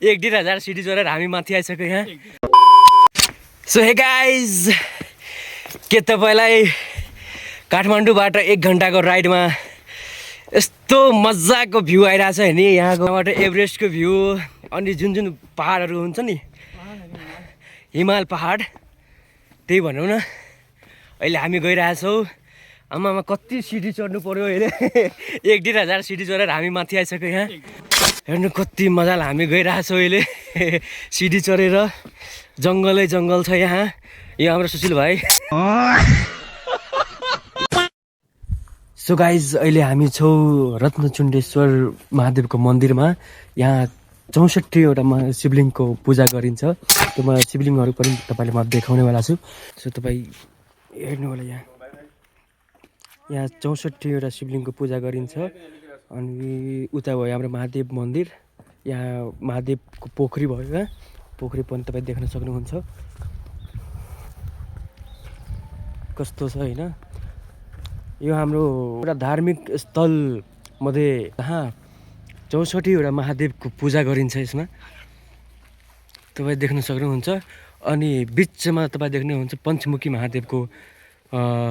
1,500 CD चढेर हामी माथि आइसक्यो यहाँ। सो हे गाइज, के तपाईँलाई काठमाडौँबाट 1 घन्टाको राइडमा यस्तो मजाको भ्यू आइरहेको छ नि? यहाँकोबाट एभरेस्टको भ्यू, अनि जुन जुन पहाडहरू हुन्छ नि, हिमाल पहाड, त्यही भनौँ न। अहिले हामी गइरहेछौँ। आमामा कति सिडी चढ्नु पर्यो अहिले। 1,500 सिडी चढेर हामी माथि आइसक्यो यहाँ। हेर्नु कति मजाले हामी गइरहेछौँ अहिले सिडी चढेर। जङ्गलै जङ्गल छ यहाँ। यो हाम्रो सुशील भाइ। सो गाइज, अहिले हामी छौँ रत्नचुण्डेश्वर महादेवको मन्दिरमा। यहाँ 64वटा शिवलिङ्गको पूजा गरिन्छ। त्यो म शिवलिङ्गहरू पनि तपाईँले म देखाउनेवाला छु। सो तपाईँ हेर्नु होला, यहाँ 64वटा शिवलिङ्गको पूजा गरिन्छ। अनि उता भयो हाम्रो महादेव मन्दिर। यहाँ महादेवको पोखरी भयो, यहाँ पोखरी पनि तपाईँ देख्न सक्नुहुन्छ कस्तो छ होइन। यो हाम्रो एउटा धार्मिक स्थल मध्ये जहाँ 64वटा महादेवको पूजा गरिन्छ यसमा, तपाईँ देख्न सक्नुहुन्छ। अनि बिचमा तपाईँ देख्नुहुन्छ पञ्चमुखी महादेवको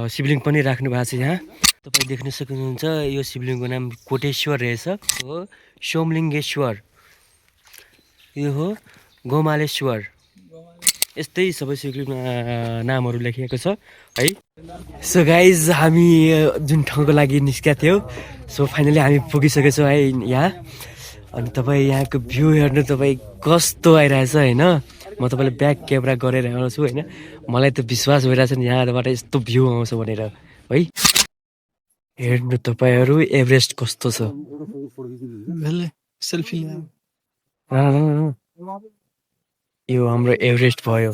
शिवलिङ्ग पनि राख्नु भएको छ यहाँ। तपाईँ देख्न सक्नुहुन्छ यो शिवलिङ्गको नाम कोटेश्वर रहेछ हो, सोमलिङ्गेश्वर, यो हो गोमालेश्वर। यस्तै सबै शिवलिङ्ग नामहरू लेखिएको छ है। सो गाइज, हामी जुन ठाउँको लागि निस्केका थियौँ, सो फाइनली हामी पुगिसकेको छौँ है यहाँ। अनि तपाईँ यहाँको भ्यू हेर्नु, तपाईँ कस्तो आइरहेछ होइन। म तपाईँलाई ब्याक क्यामेरा गरेर आउँछु होइन। मलाई त विश्वास भइरहेछ नि यहाँबाट यस्तो भ्यू आउँछ भनेर है। हेर्नु तपाईँहरू एभरेस्ट कस्तो छ। सेल्फी यो हाम्रो एभरेस्ट भयो।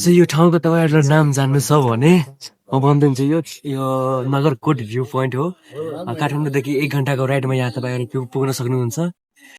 यो ठाउँको तपाईँहरूलाई नाम जान्नु छ भने म भनिदिन्छु। यो नगरकोट भ्यू पोइन्ट हो। काठमाडौँदेखि 1 घन्टाको राइडमा यहाँ तपाईँहरू पुग्न सक्नुहुन्छ।